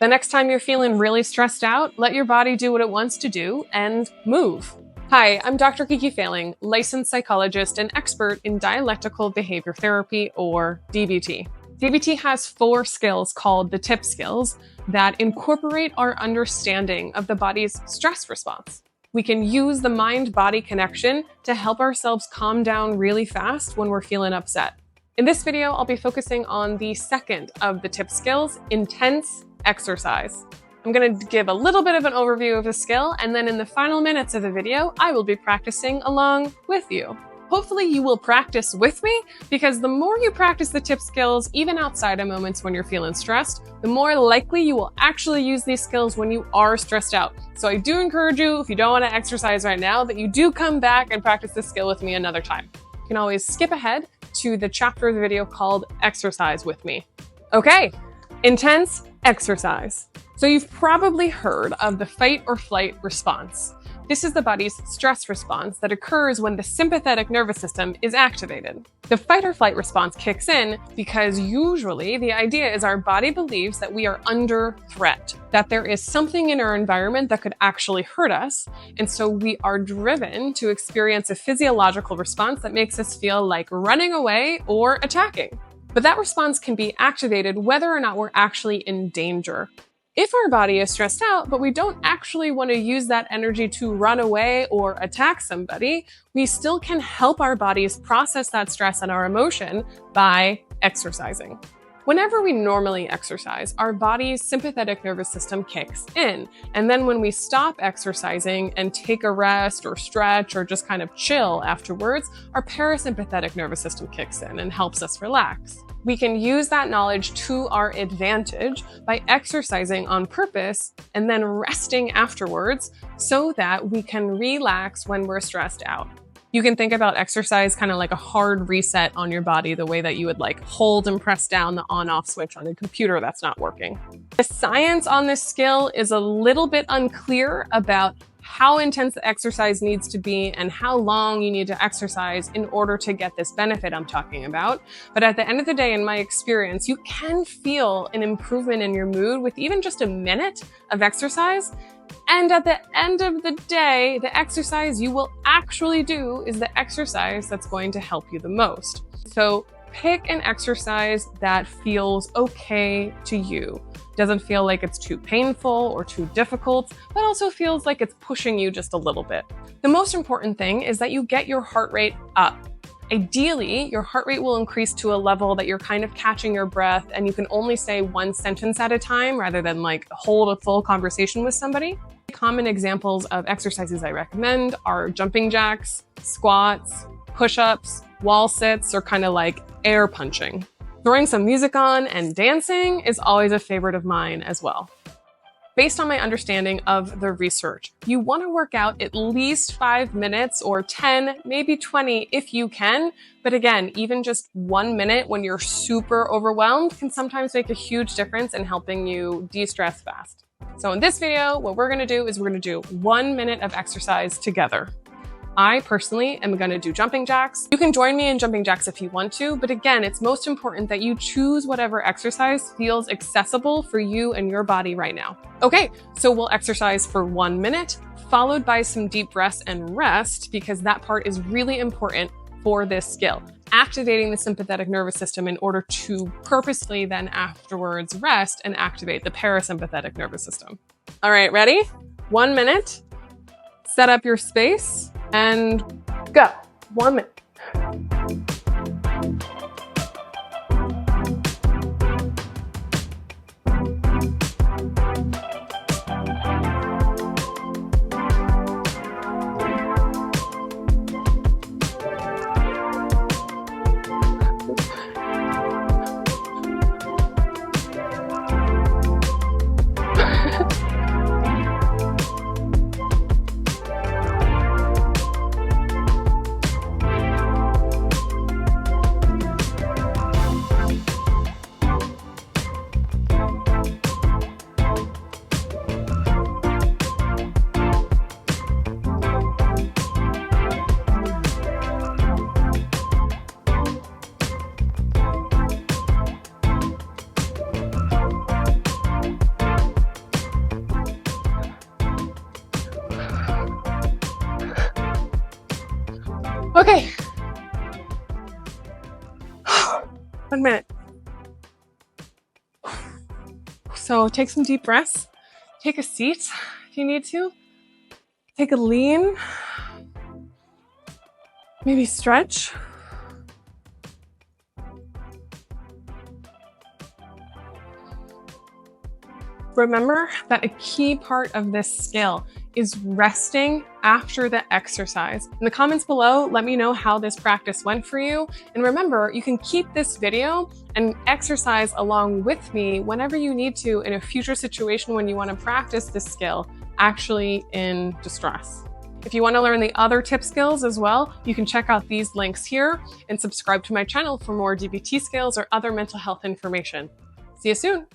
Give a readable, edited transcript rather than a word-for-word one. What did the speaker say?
The next time you're feeling really stressed out, let your body do what it wants to do and move. Hi, I'm Dr. Kiki Fehling, licensed psychologist and expert in dialectical behavior therapy, or DBT. DBT has 4 skills called the TIPP skills that incorporate our understanding of the body's stress response. We can use the mind-body connection to help ourselves calm down really fast when we're feeling upset. In this video, I'll be focusing on the second of the TIPP skills, intense exercise. I'm going to give a little bit of an overview of the skill, and then in the final minutes of the video, I will be practicing along with you. Hopefully you will practice with me, because the more you practice the TIPP skills, even outside of moments when you're feeling stressed, the more likely you will actually use these skills when you are stressed out. So I do encourage you, if you don't want to exercise right now, that you do come back and practice this skill with me another time. You can always skip ahead to the chapter of the video called Exercise with Me. Okay, intense exercise. So you've probably heard of the fight or flight response. This is the body's stress response that occurs when the sympathetic nervous system is activated. The fight or flight response kicks in because usually the idea is our body believes that we are under threat, that there is something in our environment that could actually hurt us, and so we are driven to experience a physiological response that makes us feel like running away or attacking. But that response can be activated whether or not we're actually in danger. If our body is stressed out, but we don't actually want to use that energy to run away or attack somebody, we still can help our bodies process that stress and our emotion by exercising. Whenever we normally exercise, our body's sympathetic nervous system kicks in. And then when we stop exercising and take a rest or stretch or just kind of chill afterwards, our parasympathetic nervous system kicks in and helps us relax. We can use that knowledge to our advantage by exercising on purpose and then resting afterwards so that we can relax when we're stressed out. You can think about exercise kind of like a hard reset on your body, the way that you would like hold and press down the on-off switch on a computer that's not working. The science on this skill is a little bit unclear about how intense the exercise needs to be and how long you need to exercise in order to get this benefit I'm talking about. But at the end of the day, in my experience, you can feel an improvement in your mood with even just a minute of exercise. And at the end of the day, the exercise you will actually do is the exercise that's going to help you the most. So pick an exercise that feels okay to you. Doesn't feel like it's too painful or too difficult, but also feels like it's pushing you just a little bit. The most important thing is that you get your heart rate up. Ideally, your heart rate will increase to a level that you're kind of catching your breath and you can only say one sentence at a time rather than like hold a full conversation with somebody. Common examples of exercises I recommend are jumping jacks, squats, push-ups, wall sits, or kind of like air punching. Throwing some music on and dancing is always a favorite of mine as well. Based on my understanding of the research, you want to work out at least 5 minutes or 10, maybe 20 if you can. But again, even just 1 minute when you're super overwhelmed can sometimes make a huge difference in helping you de-stress fast. So in this video, what we're going to do is we're going to do 1 minute of exercise together. I personally am going to do jumping jacks. You can join me in jumping jacks if you want to, but again, it's most important that you choose whatever exercise feels accessible for you and your body right now. Okay, so we'll exercise for 1 minute, followed by some deep breaths and rest, because that part is really important for this skill. Activating the sympathetic nervous system in order to purposely then afterwards rest and activate the parasympathetic nervous system. All right, ready? 1 minute. Set up your space and go. 1 minute. Okay. 1 minute. So take some deep breaths. Take a seat if you need to. Take a lean. Maybe stretch. Remember that a key part of this skill is resting after the exercise. In the comments below, let me know how this practice went for you. And remember, you can keep this video and exercise along with me whenever you need to in a future situation when you want to practice this skill, actually in distress. If you want to learn the other tip skills as well, you can check out these links here and subscribe to my channel for more DBT skills or other mental health information. See you soon.